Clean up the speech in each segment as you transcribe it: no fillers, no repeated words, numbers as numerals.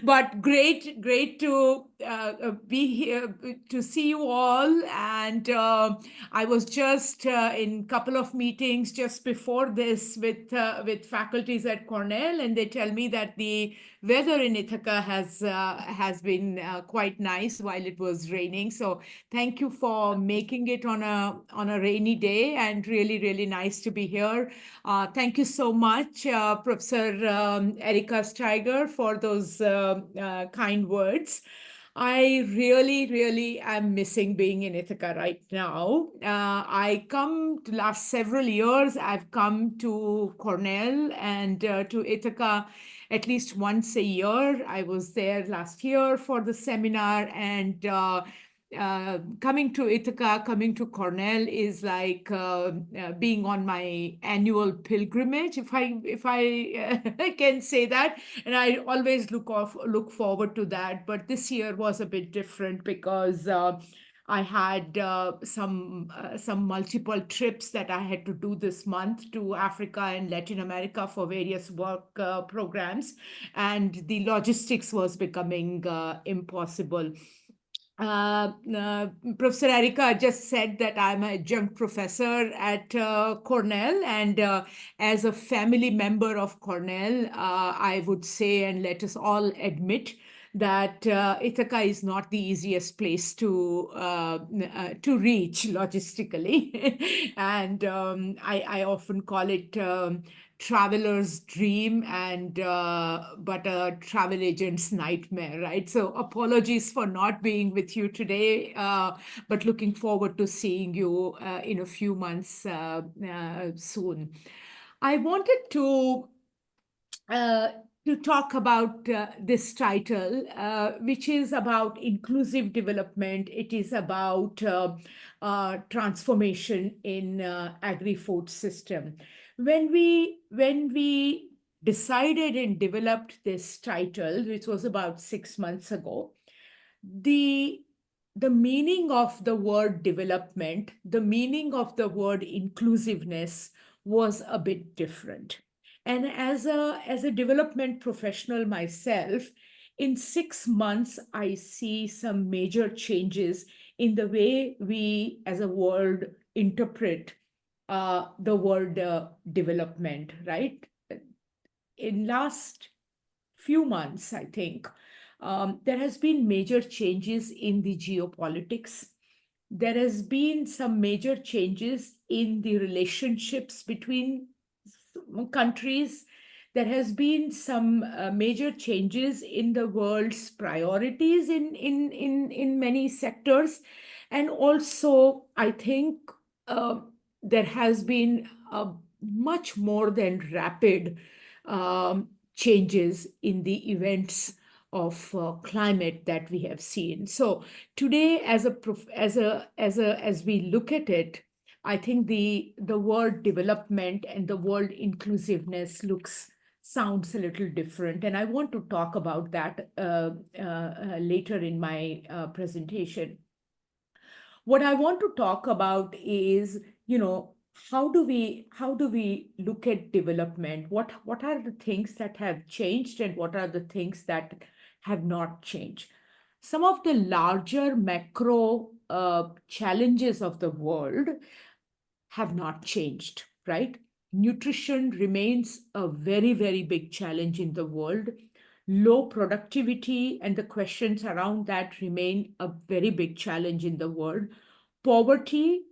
But great to be here, to see you all. And I was just in a couple of meetings just before this with faculties at Cornell, and they tell me that the weather in Ithaca has been quite nice while it was raining. So thank you for making it on a rainy day, and really nice to be here. Thank you so much, Professor Erika Steiger, for those kind words. I really am missing being in Ithaca right now. I come to last several years, I've come to Cornell and to Ithaca at least once a year. I was there last year for the seminar, and coming to Ithaca, coming to Cornell is like being on my annual pilgrimage, if I can say that. And I always look forward to that. But this year was a bit different because I had some multiple trips that I had to do this month to Africa and Latin America for various work programs, and the logistics was becoming impossible. Professor Erika just said that I'm an adjunct professor at Cornell, and as a family member of Cornell, I would say, and let us all admit, that Ithaca is not the easiest place to reach logistically, and I often call it traveler's dream, and but a travel agent's nightmare, right? So apologies for not being with you today, but looking forward to seeing you in a few months soon. I wanted uh, to talk about this title, which is about inclusive development. It is about transformation in agri-food system. When we decided and developed this title, which was about 6 months ago, the the meaning of the word development, the meaning of the word inclusiveness was a bit different. And as a development professional myself, in 6 months, I see some major changes in the way we as a world interpret the word development, right? In last few months, I think, there has been major changes in the geopolitics. There has been some major changes in the relationships between countries. There has been some major changes in the world's priorities in many sectors. And also, I think there has been a much more than rapid changes in the events of climate that we have seen. So today, as we look at it, I think the word development and the word inclusiveness sounds a little different, and I want to talk about that later in my presentation. What I want to talk about is, how do we look at development? What are the things that have changed, and what are the things that have not changed? Some of the larger macro challenges of the world have not changed, right? Nutrition remains a very big challenge in the world. Low productivity and the questions around that remain a very big challenge in the world. Poverty,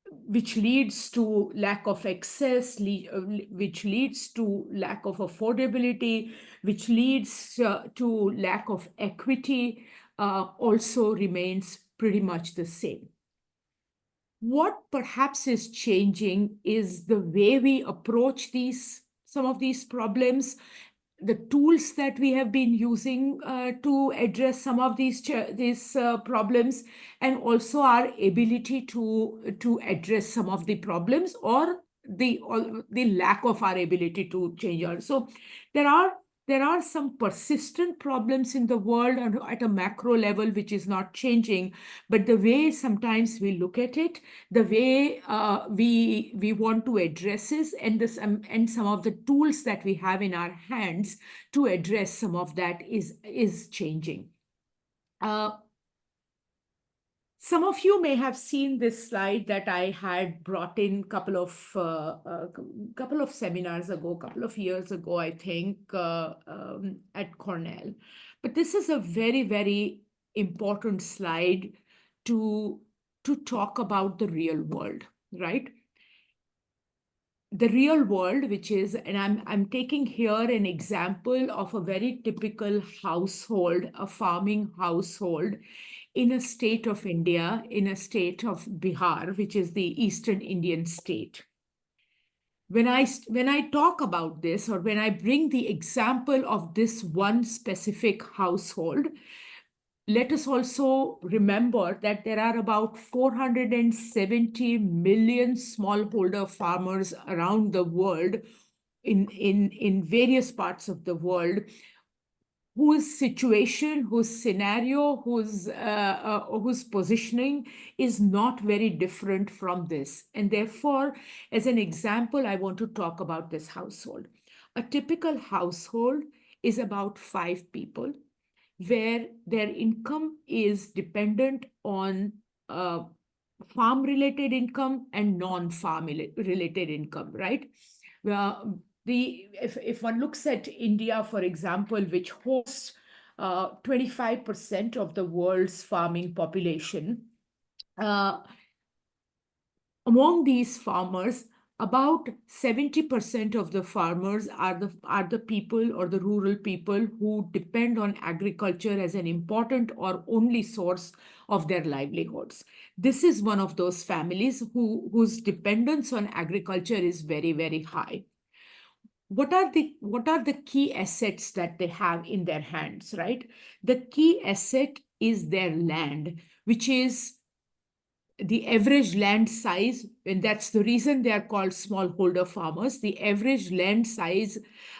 which leads to lack of access, which leads to lack of affordability, which leads to lack of equity, also remains pretty much the same. What perhaps is changing is the way we approach some of these problems, the tools that we have been using to address some of these problems, and also our ability to address some of the problems, or the lack of our ability to change. So there are there are some persistent problems in the world and at a macro level, which is not changing. But the way sometimes we look at it, the way we want to address it, and some of the tools that we have in our hands to address some of that is changing. Some of you may have seen this slide that I had brought in couple of seminars ago, couple of years ago, I think, at Cornell. But this is a very, very important slide to talk about the real world, right? The real world, which is, and I'm taking here an example of a very typical household, a farming household in a state of India, in a state of Bihar, which is the Eastern Indian state. When I talk about this, or when I bring the example of this one specific household, let us also remember that there are about 470 million smallholder farmers around the world in various parts of the world, whose situation, whose scenario, whose positioning is not very different from this. And therefore, as an example, I want to talk about this household. A typical household is about 5 people, where their income is dependent on farm-related income and non-farm-related income, right? If one looks at India, for example, which hosts 25% of the world's farming population, among these farmers, about 70% of the farmers are the people, or the rural people, who depend on agriculture as an important or only source of their livelihoods. This is one of those families whose dependence on agriculture is very, very high. What are the key assets that they have in their hands, right? The key asset is their land, which is the average land size, and that's the reason they are called smallholder farmers. The average land size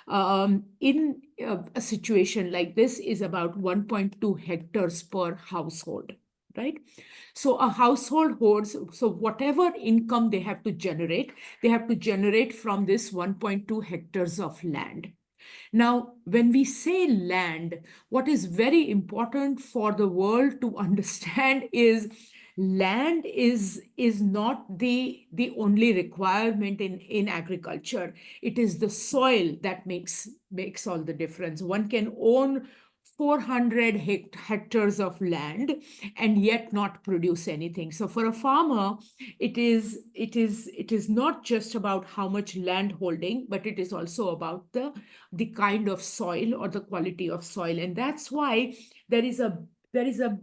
in a situation like this is about 1.2 hectares per household, right? So a household holds, so whatever income they have to generate from this 1.2 hectares of land. Now, when we say land, what is very important for the world to understand is land is not the only requirement in agriculture. It is the soil that makes all the difference. One can own 400 hectares of land and yet not produce anything. So for a farmer, it is not just about how much land holding, but it is also about the kind of soil or the quality of soil. And that's why there is a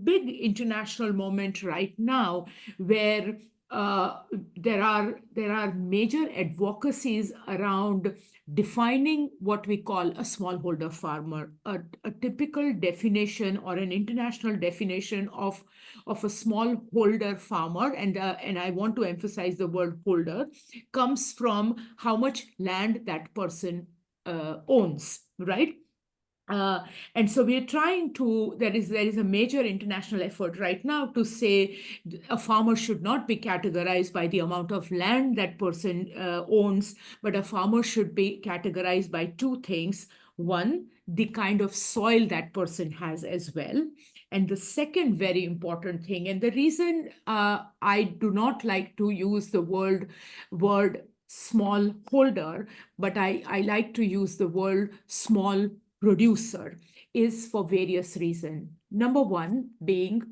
big international moment right now where there are major advocacies around defining what we call a smallholder farmer. A typical definition, or an international definition of a smallholder farmer, and I want to emphasize the word holder, comes from how much land that person owns, right? And so we are trying to, there is a major international effort right now to say a farmer should not be categorized by the amount of land that person owns, but a farmer should be categorized by 2 things. One, the kind of soil that person has as well. And the second very important thing, and the reason I do not like to use the word small holder, but I like to use the word small producer, is for various reasons. Number one being,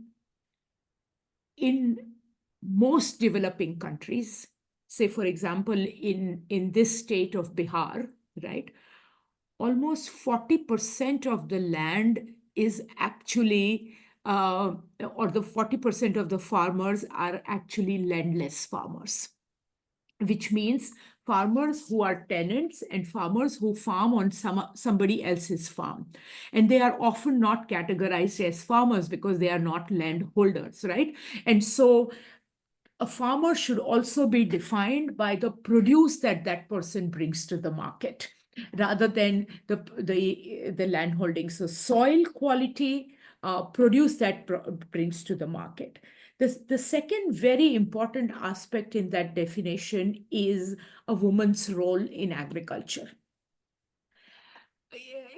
in most developing countries, say for example in this state of Bihar, right, almost 40% of the land is actually or the 40% of the farmers are actually landless farmers, which means farmers who are tenants and farmers who farm on somebody else's farm. And they are often not categorized as farmers because they are not landholders, right? And so a farmer should also be defined by the produce that that person brings to the market. rather than the land holding. So soil quality, produce that brings to the market. The second very important aspect in that definition is a woman's role in agriculture.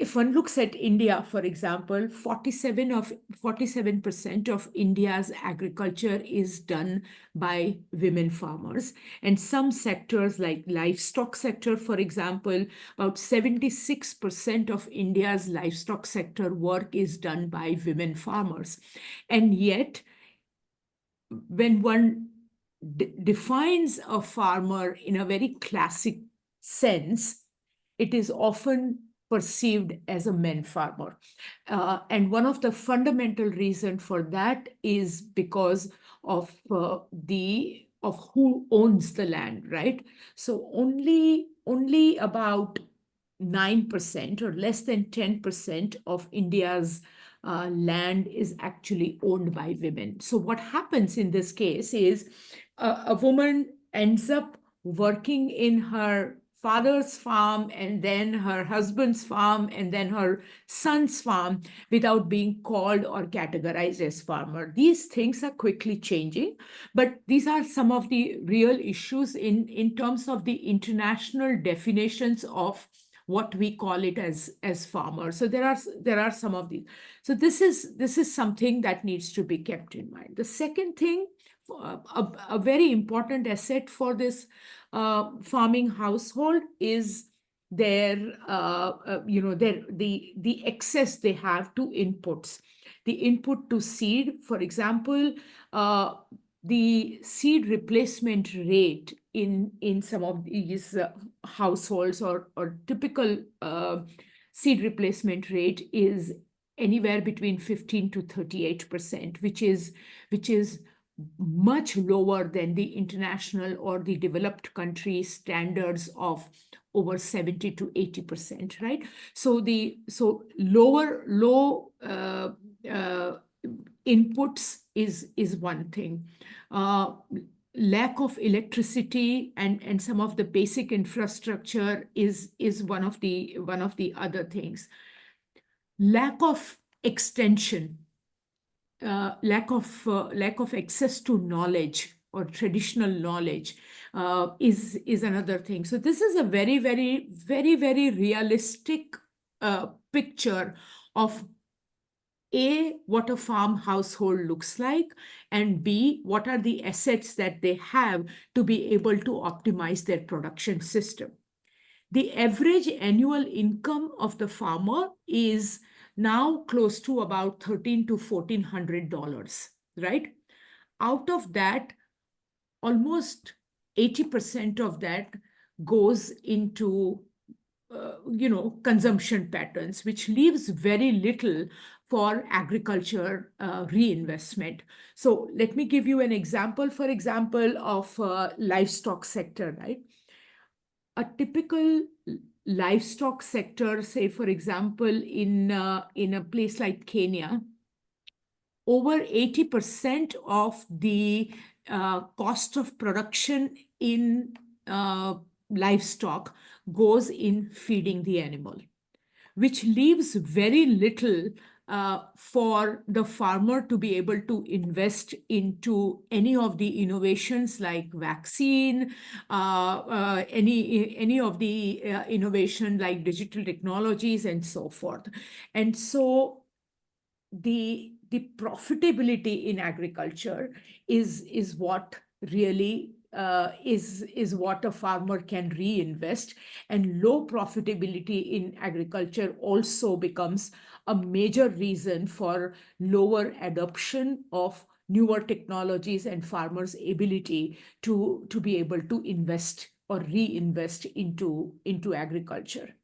If one looks at India, for example, 47% of India's agriculture is done by women farmers. And some sectors like livestock sector, for example, about 76% of India's livestock sector work is done by women farmers. And yet, when one defines a farmer in a very classic sense, it is often perceived as a men farmer. And one of the fundamental reasons for that is because of of who owns the land, right? So only about 9% or less than 10% of India's land is actually owned by women. So what happens in this case is a woman ends up working in her father's farm and then her husband's farm and then her son's farm without being called or categorized as farmer. These things are quickly changing, but these are some of the real issues in terms of the international definitions of what we call it as farmers. So there are some of these. So this is something that needs to be kept in mind. The second thing, a very important asset for this farming household is their the access they have to inputs, the input to seed. For example, the seed replacement rate in some of these households, or typical seed replacement rate is anywhere between 15 to 38%, which is much lower than the international or the developed country standards of over 70 to 80%, right? So low inputs is one thing. Lack of electricity and some of the basic infrastructure is one of the other things. Lack of extension, lack of access to knowledge or traditional knowledge is another thing. So this is a very, very, very, very realistic picture of A, what a farm household looks like, and B, what are the assets that they have to be able to optimize their production system. The average annual income of the farmer is now close to about $1,300 to $1,400, right? Out of that, almost 80% of that goes into consumption patterns, which leaves very little for agriculture reinvestment. So let me give you an example, for example, of livestock sector, right? A typical livestock sector, say, for example, in a place like Kenya, over 80% of the cost of production in livestock goes in feeding the animal, which leaves very little for the farmer to be able to invest into any of the innovations like vaccine, any of the innovation like digital technologies and so forth. And so the profitability in agriculture is what really is what a farmer can reinvest. And low profitability in agriculture also becomes a major reason for lower adoption of newer technologies and farmers' ability to be able to invest or reinvest into agriculture.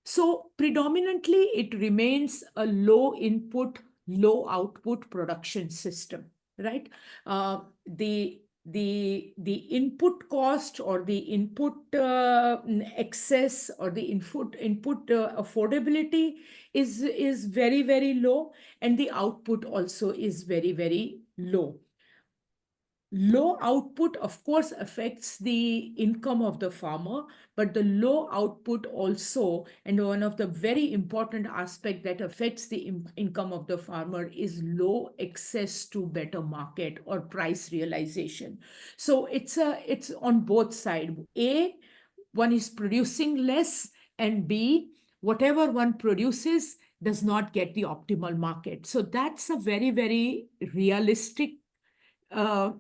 So predominantly, it remains a low input, low output production system, right? The input cost or the input excess or the input affordability is very, very low, and the output also is very, very low. Low output, of course, affects the income of the farmer, but the low output also, and one of the very important aspect that affects the income of the farmer is low access to better market or price realization. So it's on both sides. A, one is producing less, and B, whatever one produces does not get the optimal market. So that's a very, very realistic uh,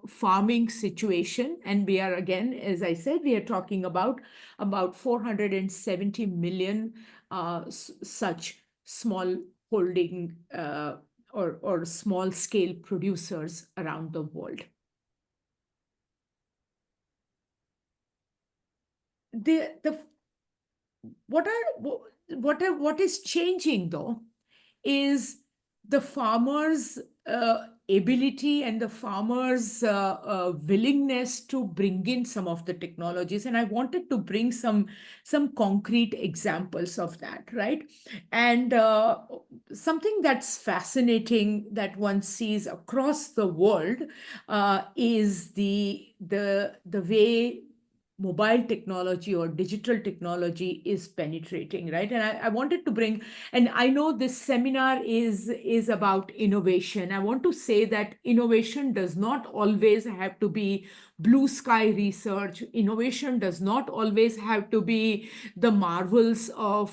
farming situation. And we are, again, as I said, we are talking about 470 million such small holding or small scale producers around the world. The what is changing though is the farmers' ability and the farmers' willingness to bring in some of the technologies. And I wanted to bring some concrete examples of that, right? And something that's fascinating that one sees across the world is the way mobile technology or digital technology is penetrating, right? And I wanted to bring, and I know this seminar is about innovation. I want to say that innovation does not always have to be blue sky research. Innovation does not always have to be the marvels of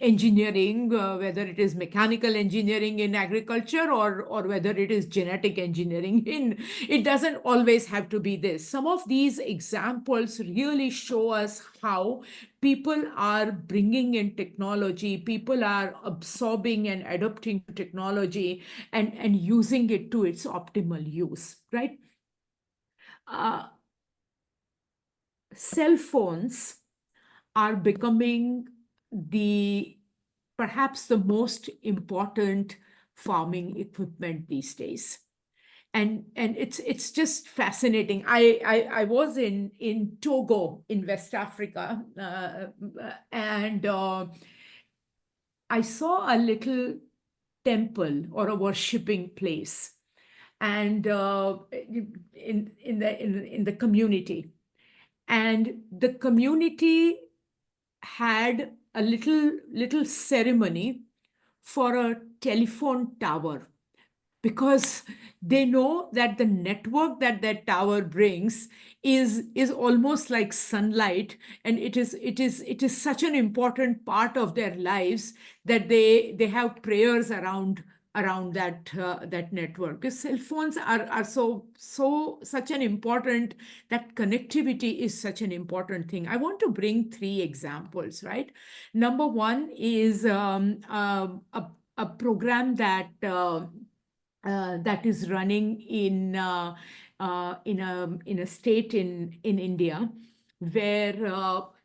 engineering, whether it is mechanical engineering in agriculture or whether it is genetic engineering in, it doesn't always have to be this. Some of these examples really show us how people are bringing in technology, people are absorbing and adopting technology and using it to its optimal use, right? uh, Cell phones are becoming the perhaps the most important farming equipment these days. And it's just fascinating. I was in Togo in West Africa, and I saw a little temple or a worshipping place, and in the community, and the community had a little ceremony for a telephone tower, because they know that the network that that tower brings is almost like sunlight, and it is such an important part of their lives that they have prayers around that network. Because cell phones are so such an important, that connectivity is such an important thing. I want to bring three examples, right? Number one is a program that is running in a state in India, where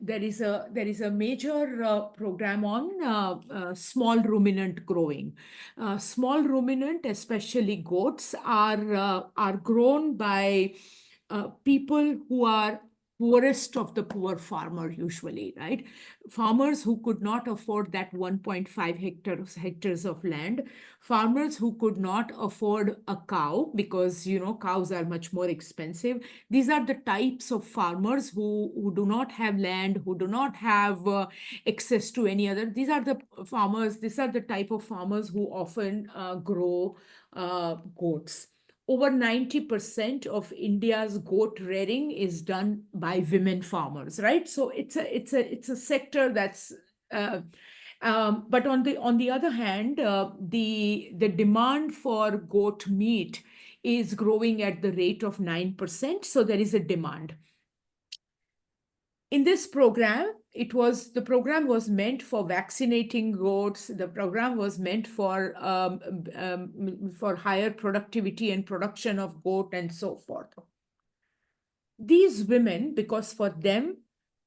there is a major program on small ruminant growing. Small ruminant, especially goats, are grown by people who are poorest of the poor farmer, usually, right? Farmers who could not afford that 1.5 hectares of land, farmers who could not afford a cow, because cows are much more expensive. These are the types of farmers who do not have land, who do not have access to any other. These are the type of farmers who often grow goats. Over 90% of India's goat rearing is done by women farmers, right? So it's a sector that's but on the other hand, the demand for goat meat is growing at the rate of 9%. So there is a demand. In this program, the program was meant for vaccinating goats. The program was meant for higher productivity and production of goat and so forth. These women, because for them,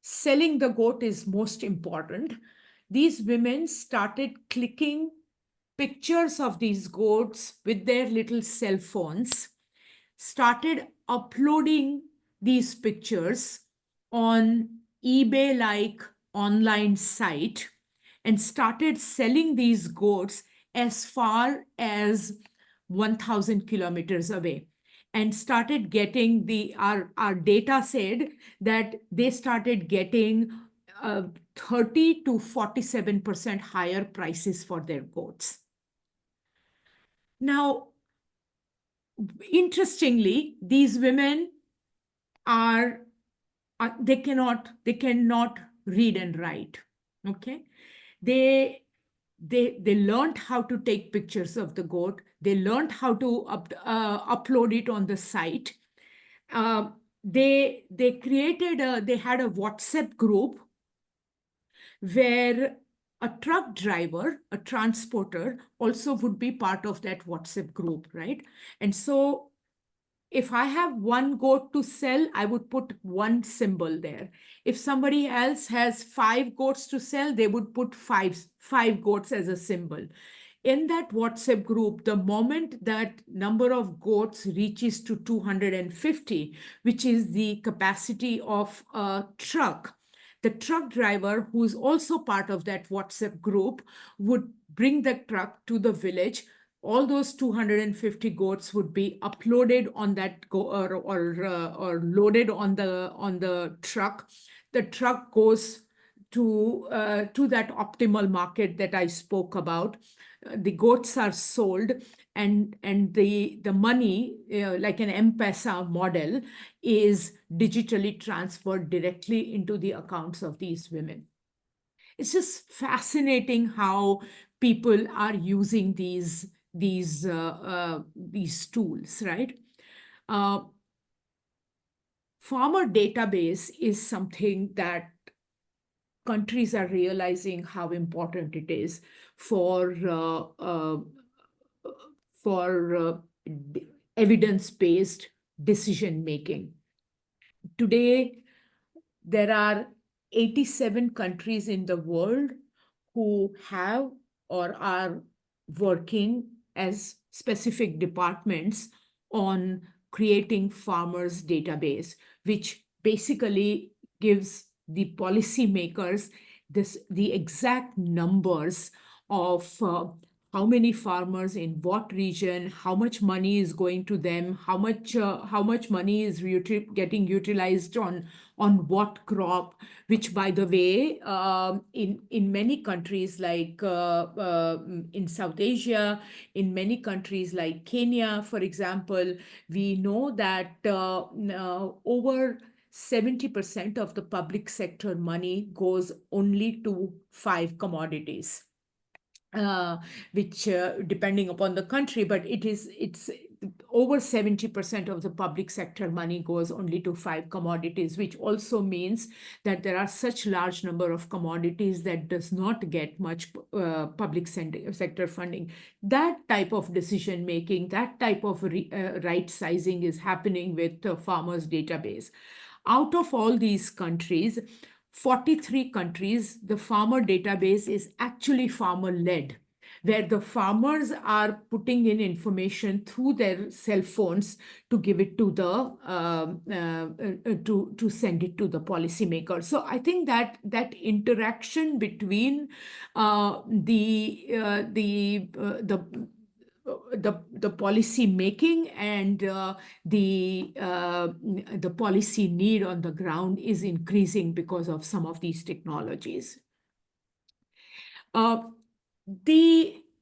selling the goat is most important, these women started clicking pictures of these goats with their little cell phones, started uploading these pictures on eBay like online site, and started selling these goats as far as 1,000 kilometers away. and started getting our data said that they started getting 30 to 47% higher prices for their goats. Now, interestingly, these women are they cannot read and write. Okay, they they learned how to take pictures of the goat. They learned how to upload it on the site. Uh, they had a WhatsApp group where a truck driver, a transporter, also would be part of that WhatsApp group, right? And so if I have one goat to sell, I would put one symbol there. If somebody else has 5 goats to sell, they would put five goats as a symbol. In that WhatsApp group, the moment that number of goats reaches to 250, which is the capacity of a truck, the truck driver, who is also part of that WhatsApp group, would bring the truck to the village. All those 250 goats would be uploaded on that or loaded on the truck. The truck goes to that optimal market that I spoke about. The goats are sold, and the money, like an M-Pesa model, is digitally transferred directly into the accounts of these women. It's just fascinating how people are using these tools, right? Uh, Farmer database is something that countries are realizing how important it is for for evidence-based decision making. Today, there are 87 countries in the world who have or are working as specific departments on creating farmers database, which basically gives the policymakers the exact numbers of how many farmers in what region, how much money is going to them, how much money is getting utilized on what crop. Which, by the way, in many countries like in South Asia, in many countries like Kenya, for example, we know that over 70% of the public sector money goes only to 5 commodities, which depending upon the country, but it's over 70% of the public sector money goes only to 5 commodities, which also means that there are such large number of commodities that does not get much public sector funding. That type of decision making, that type of right sizing is happening with the farmers database. Out of all these countries, 43 countries, the farmer database is actually farmer-led, where the farmers are putting in information through their cell phones to give it to to send it to the policymaker. So I think that interaction between the policy making and the policy need on the ground is increasing because of some of these technologies. Uh,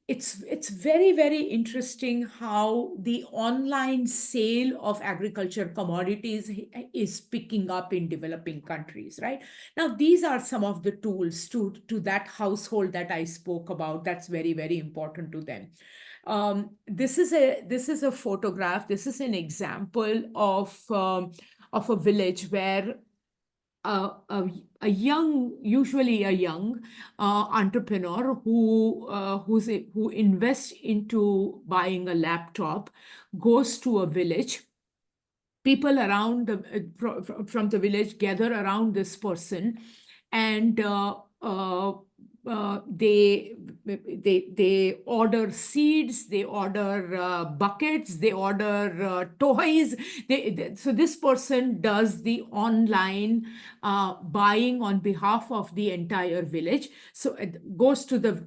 it's very, very interesting how the online sale of agriculture commodities is picking up in developing countries, right? Now, these are some of the tools to that household that I spoke about. That's very, very important to them. This is a photograph. This is an example of a village where a young, usually a young entrepreneur who invests into buying a laptop, goes to a village. People around from the village gather around this person and they order seeds, they order buckets, they order toys. So this person does the online buying on behalf of the entire village. So it goes to the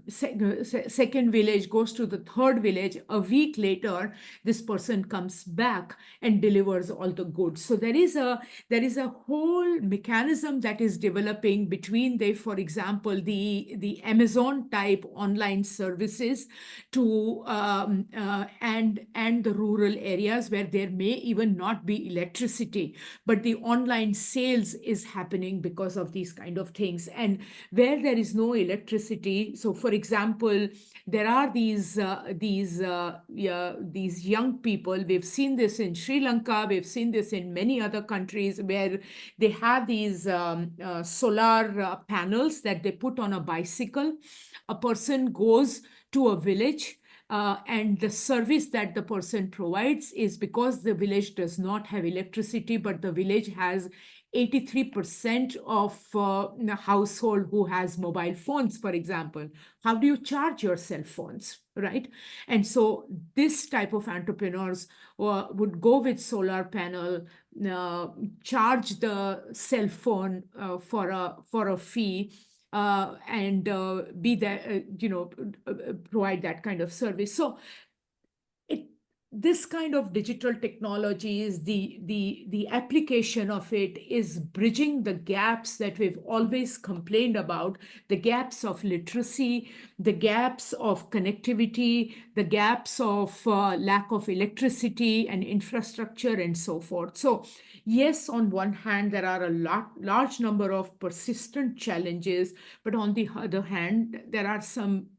second village, goes to the third village. A week later, this person comes back and delivers all the goods. So there is a whole mechanism that is developing between for example, the Amazon type online services to and the rural areas where there may even not be electricity, but the online sales is happening because of these kind of things. And where there is no electricity, so for example, there are these young people. We've seen this in Sri Lanka, we've seen this in many other countries, where they have these solar panels that they put on a bicycle. A person goes to a village, and the service that the person provides is, because the village does not have electricity, but the village has 83% of the household who has mobile phones, for example. How do you charge your cell phones, right? And so this type of entrepreneurs would go with solar panel, uh, charge the cell phone for a fee, and be there, provide that kind of service. So it this kind of digital technology is the application of it is bridging the gaps that we've always complained about, the gaps of literacy, the gaps of connectivity, the gaps of lack of electricity and infrastructure and so forth. So yes, on one hand, there are large number of persistent challenges, but on the other hand, there are some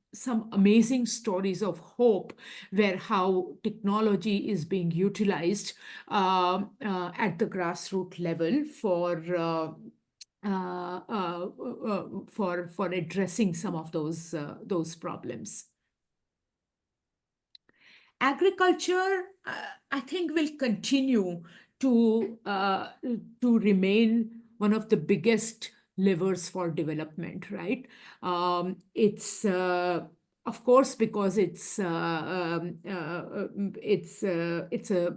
amazing stories of hope, where how technology is being utilized at the grassroots level for addressing some of those problems. Agriculture, I think, will continue to remain one of the biggest levers for development, right? It's of course, because it's a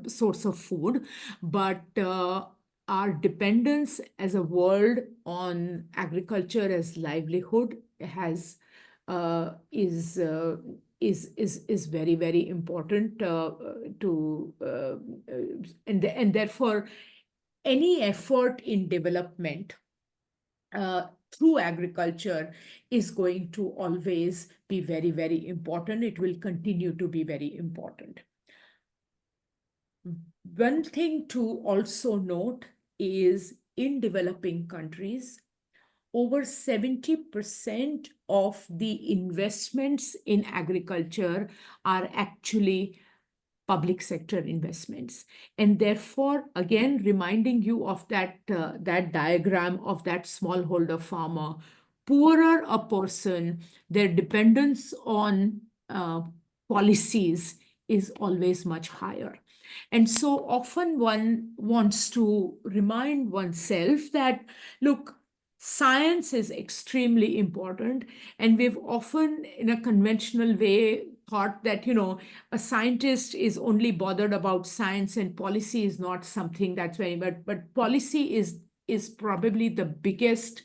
source of food, but our dependence as a world on agriculture as livelihood has is is very, very important to and therefore any effort in development through agriculture is going to always be very, very important. It will continue to be very important. One thing to also note is, in developing countries, over 70% of the investments in agriculture are actually public sector investments. And therefore, again, reminding you of that diagram of that smallholder farmer, poorer a person, their dependence on policies is always much higher. And so often one wants to remind oneself that, look, science is extremely important. And we've often, in a conventional way, thought that, a scientist is only bothered about science and policy is not something that's very, but policy is probably the biggest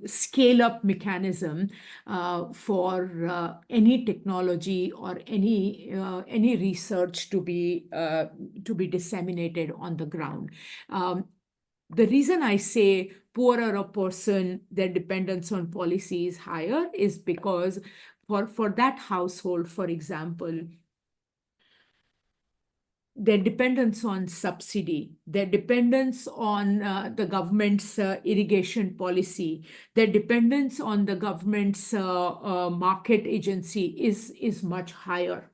scale up mechanism for any technology or any research to be disseminated on the ground. The reason I say poorer a person, their dependence on policy is higher, is because for that household, for example, their dependence on subsidy, their dependence on the government's irrigation policy, their dependence on the government's market agency is much higher.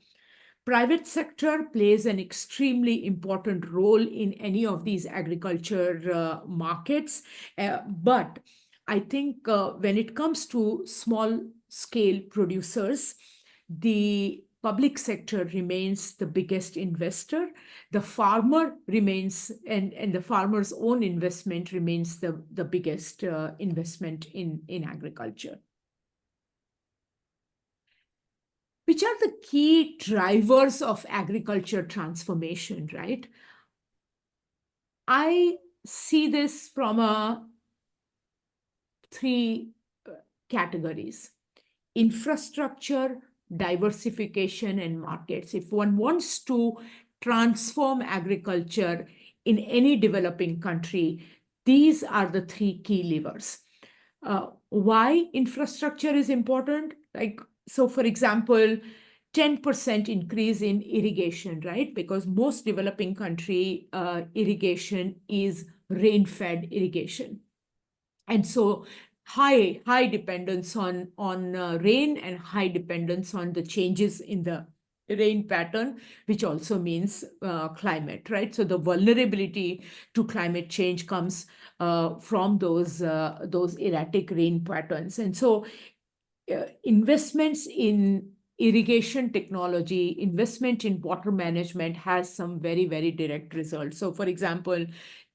Private sector plays an extremely important role in any of these agriculture markets. But I think when it comes to small scale producers, the public sector remains the biggest investor. The farmer remains, and the farmer's own investment remains the biggest investment in agriculture. Which are the key drivers of agriculture transformation, right? I see this from three categories: infrastructure, diversification, and markets. If one wants to transform agriculture in any developing country, these are the three key levers. Why infrastructure is important? So for example, 10% increase in irrigation, right? Because most developing country irrigation is rain-fed irrigation. And so high dependence on rain, and high dependence on the changes in the rain pattern, which also means climate, right? So the vulnerability to climate change comes from those erratic rain patterns. And so investments in irrigation technology, investment in water management has some very, very direct results. So for example,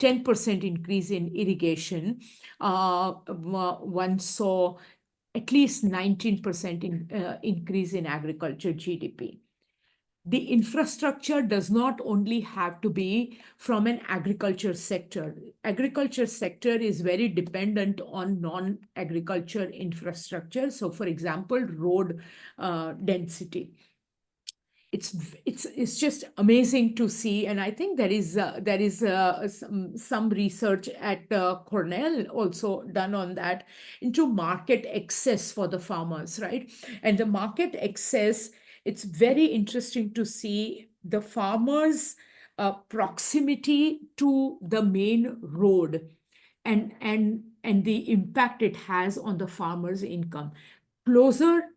10% increase in irrigation, one saw at least 19% increase in agriculture GDP. The infrastructure does not only have to be from an agriculture sector. Agriculture sector is very dependent on non-agriculture infrastructure. So for example, road density. It's just amazing to see, and I think there is some research at Cornell also done on that, into market access for the farmers, right? And the market access, it's very interesting to see the farmers' proximity to the main road, and the impact it has on the farmer's income. Closer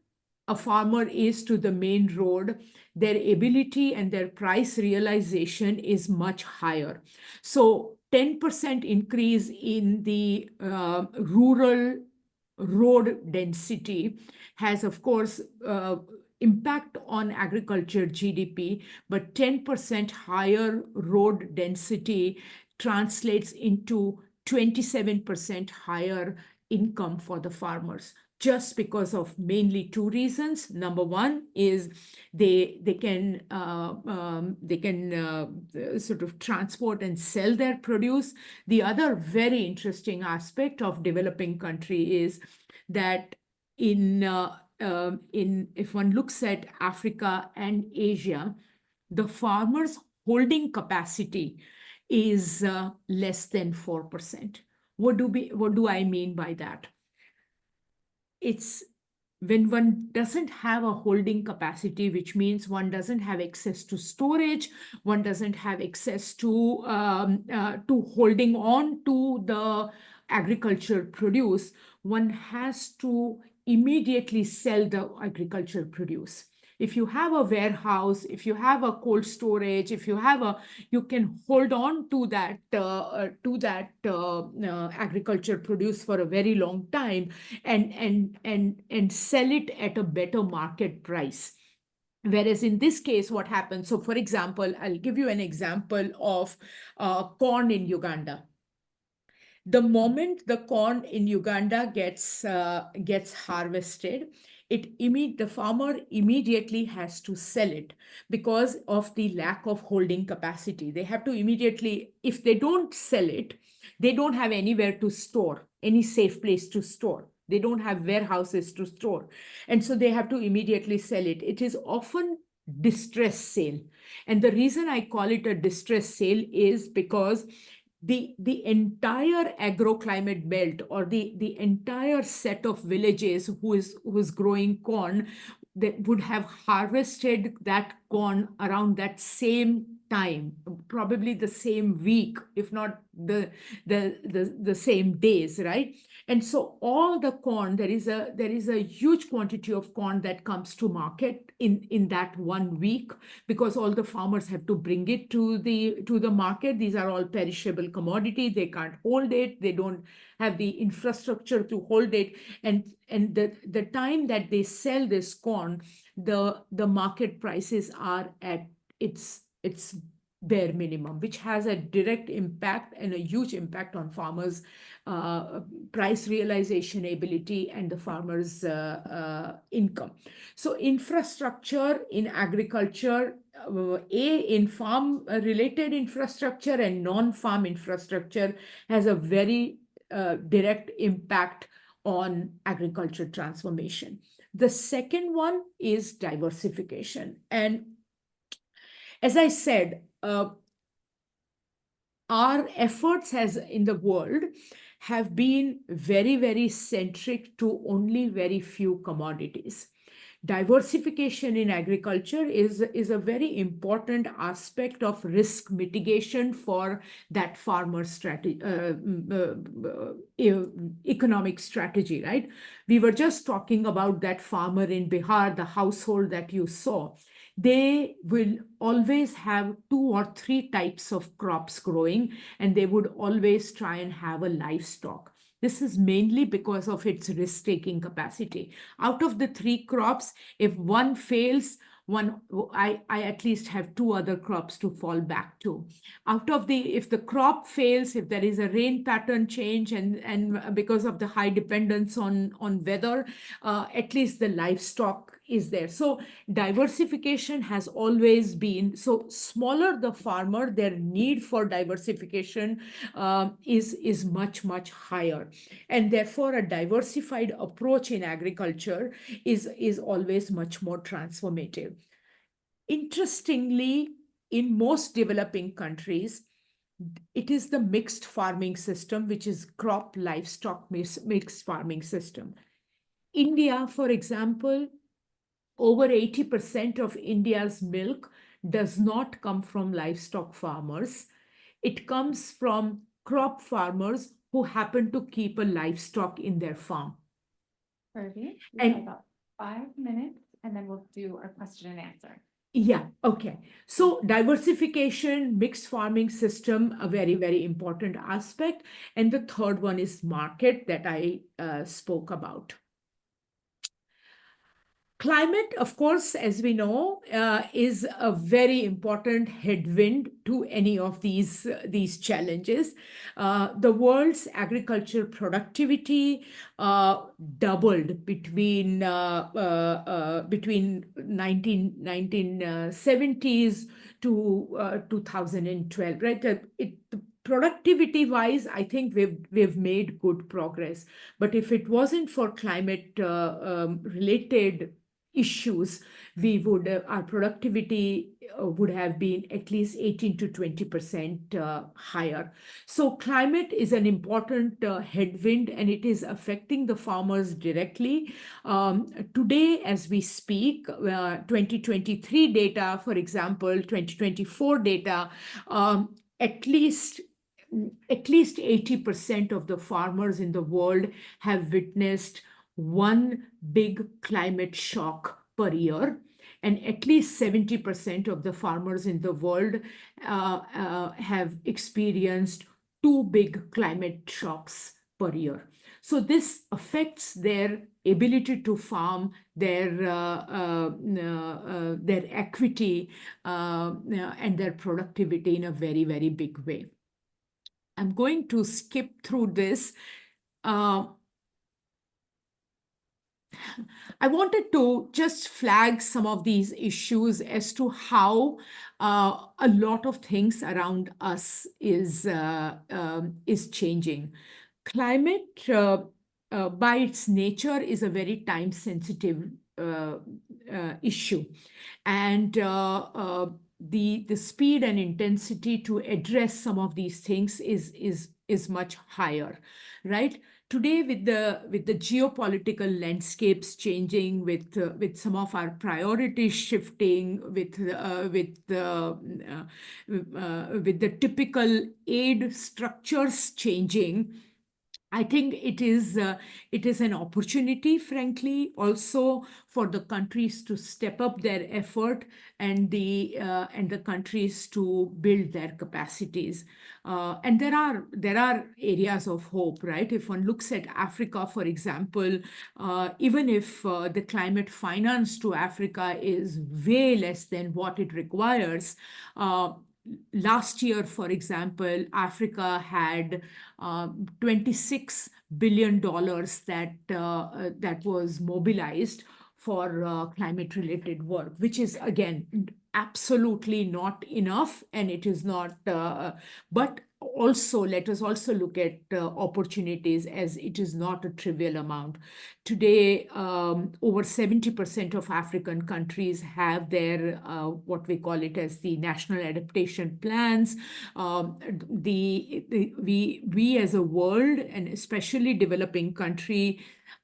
a farmer is to the main road, their ability and their price realization is much higher. So 10% increase in the rural road density has, of course, impact on agriculture GDP, but 10% higher road density translates into 27% higher income for the farmers, just because of mainly two reasons. Number one is they can sort of transport and sell their produce. The other very interesting aspect of developing country is that if one looks at Africa and Asia, the farmers' holding capacity is less than 4%. What do I mean by that? It's when one doesn't have a holding capacity, which means one doesn't have access to storage, one doesn't have access to holding on to the agriculture produce, one has to immediately sell the agriculture produce. If you have a warehouse, if you have a cold storage, you can hold on to that agriculture produce for a very long time, and sell it at a better market price. Whereas in this case, what happens? So, for example, I'll give you an example of corn in Uganda. The moment the corn in Uganda gets harvested, the farmer immediately has to sell it because of the lack of holding capacity. They have to immediately, if they don't sell it, they don't have anywhere to store, any safe place to store. They don't have warehouses to store. And so they have to immediately sell it. It is often distress sale. And the reason I call it a distress sale is because the entire agroclimate belt, or the entire set of villages who is growing corn, that would have harvested that corn around that same time, probably the same week, if not the same days, right? And so all the corn, there is a huge quantity of corn that comes to market in that 1 week, because all the farmers have to bring it to the market. These are all perishable commodity. They can't hold it. They don't have the infrastructure to hold it. And the time that they sell this corn, the market prices are at its bare minimum, which has a direct impact and a huge impact on farmers' price realization ability and the farmers' income. So infrastructure in agriculture, in farm related infrastructure and non-farm infrastructure, has a very direct impact on agriculture transformation. The second one is diversification. And as I said, our efforts as in the world have been very, very centric to only very few commodities. Diversification in agriculture is a very important aspect of risk mitigation for that farmer strategy, economic strategy, right? We were just talking about that farmer in Bihar, the household that you saw. They will always have 2 or 3 types of crops growing, and they would always try and have a livestock. This is mainly because of its risk-taking capacity. Out of the 3 crops, if one fails, I at least have 2 other crops to fall back to. If the crop fails, if there is a rain pattern change, and because of the high dependence on weather, at least the livestock is there. So diversification has always been, so smaller the farmer, their need for diversification is much, much higher. And therefore, a diversified approach in agriculture is always much more transformative. Interestingly, in most developing countries, it is the mixed farming system, which is crop livestock mixed farming system. India, for example, over 80% of India's milk does not come from livestock farmers. It comes from crop farmers who happen to keep a livestock in their farm. Purvi, we And- have about 5 minutes, and then we'll do our question and answer. Yeah, okay. So diversification, mixed farming system, a very, very important aspect. And the third one is market that I spoke about. Climate, of course, as we know, is a very important headwind to any of these challenges. The world's agricultural productivity doubled between 1970s to 2012, right? Productivity-wise, I think we've made good progress. But if it wasn't for climate related issues, our productivity would have been at least 18 to 20% higher. So climate is an important headwind, and it is affecting the farmers directly. Today, as we speak, 2023 data, for example, 2024 data, at least 80% of the farmers in the world have witnessed one big climate shock per year, and at least 70% of the farmers in the world have experienced 2 big climate shocks per year. So this affects their ability to farm, their equity, and their productivity in a very, very big way. I'm going to skip through this. I wanted to just flag some of these issues as to how a lot of things around us is changing. Climate, by its nature, is a very time-sensitive issue, and the speed and intensity to address some of these things is much higher, right? today, with the geopolitical landscapes changing, with some of our priorities shifting, with the typical aid structures changing, I think it is an opportunity, frankly, also for the countries to step up their effort, and the countries to build their capacities. And there are areas of hope, right? If one looks at Africa, for example, even if the climate finance to Africa is way less than what it requires. Last year, for example, Africa had $26 billion that was mobilized for climate-related work, which is, again, absolutely not enough, and it is not. But also, let us also look at opportunities, as it is not a trivial amount. Today, over 70% of African countries have their what we call it as the national adaptation plans. We as a world, and especially developing country,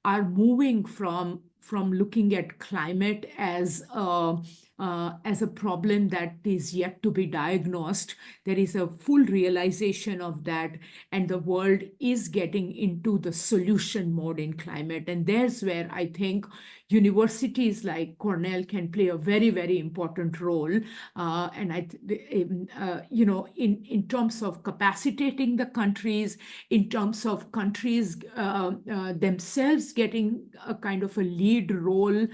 are moving from looking at climate as a problem that is yet to be diagnosed. There is a full realization of that, and the world is getting into the solution mode in climate. And there's where I think universities like Cornell can play a very, very important role. In terms of capacitating the countries, in terms of countries themselves getting a kind of a lead role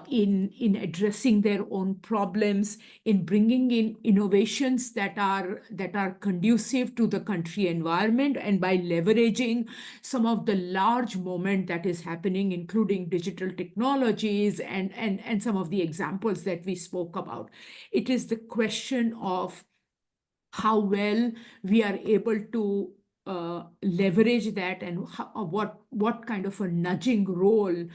in addressing their own problems, in bringing in innovations that are conducive to the country environment, and by leveraging some of the large moment that is happening, including digital technologies and some of the examples that we spoke about. It is the question of how well we are able to leverage that, and what kind of a nudging role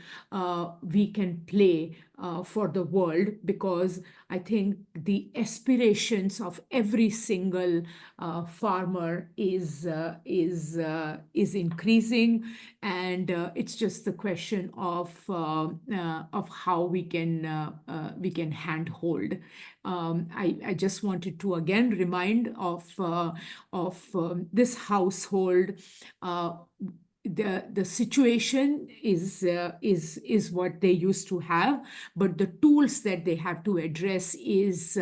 we can play for the world, because I think the aspirations of every single farmer is increasing, and it's just the question of how we can handhold. I just wanted to again remind of this household. The situation is what they used to have, but the tools that they have to address is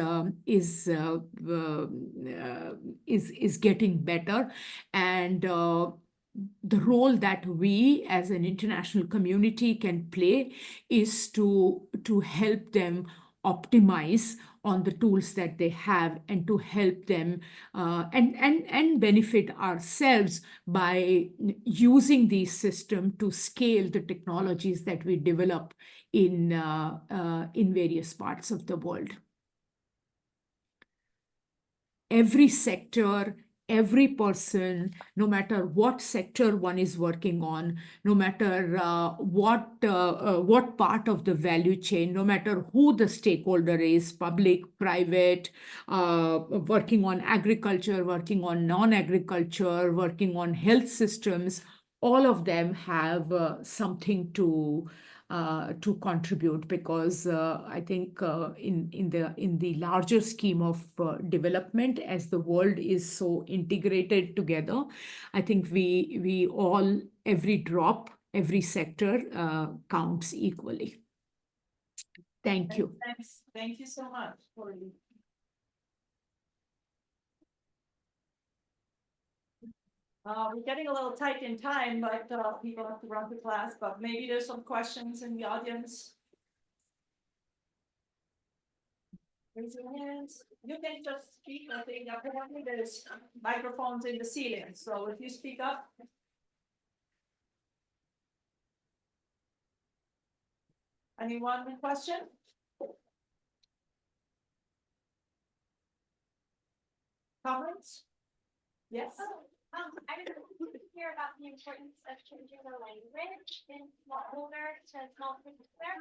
getting better, and the role that we as an international community can play is to help them optimize on the tools that they have, and to help them and benefit ourselves by using these systems to scale the technologies that we develop in various parts of the world. Every sector, every person, no matter what sector one is working on, no matter what part of the value chain, no matter who the stakeholder is, public, private, working on agriculture, working on non-agriculture, working on health systems, all of them have something to contribute, because I think in the larger scheme of development, as the world is so integrated together, I think we all, every drop, every sector counts equally. Thank you. Thanks. Thank you so much, Purvi. We're getting a little tight in time, but people have to run to class, but maybe there's some questions in the audience. Raise your hands. You can just speak. I think apparently there's microphones in the ceiling, so if you speak up. Anyone with a question? Comments? Yes. I was hear about the importance of changing the language in smallholder to small producer,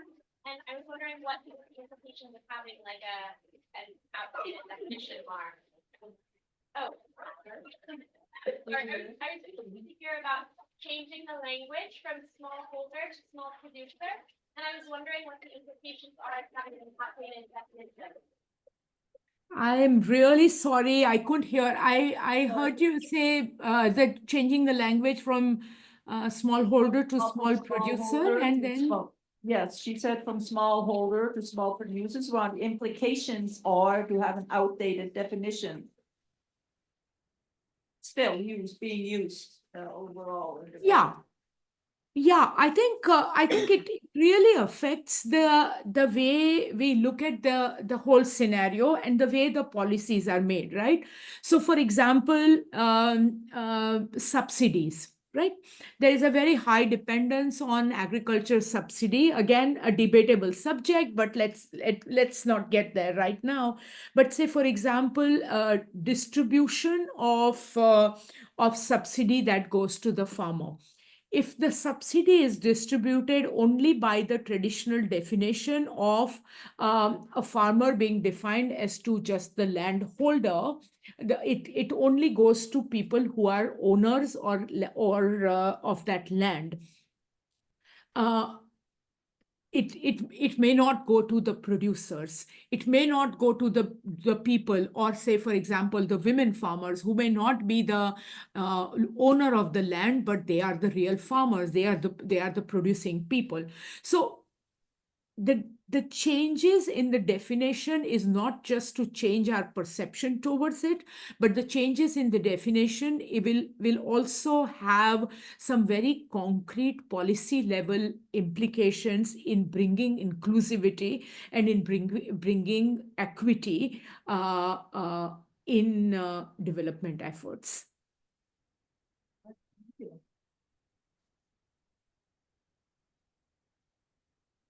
and I was wondering what the implications of having like an outdated definition are. Oh, I was hear about changing the language from smallholder to small producer. And I was wondering what the implications are of having an updated definition. I'm really sorry. I couldn't hear. I heard you say that changing the language from smallholder to small producer, Smallholder and to then small- Yes, she said from smallholder to small producers, what the implications are to have an outdated definition. Still being used overall. in the yeah. Yeah, I think it really affects the way we look at the whole scenario and the way the policies are made, right? So, for example, subsidies, right? There is a very high dependence on agriculture subsidy. Again, a debatable subject, but let's not get there right now. But say, for example, distribution of subsidy that goes to the farmer. If the subsidy is distributed only by the traditional definition of a farmer being defined as to just the landholder, it only goes to people who are owners or of that land. Uh, it may not go to the producers. It may not go to the people, or say, for example, the women farmers who may not be the owner of the land, but they are the real farmers. They are the producing people. So the changes in the definition is not just to change our perception towards it, but the changes in the definition it will also have some very concrete policy level implications in bringing inclusivity and in bringing equity in development efforts.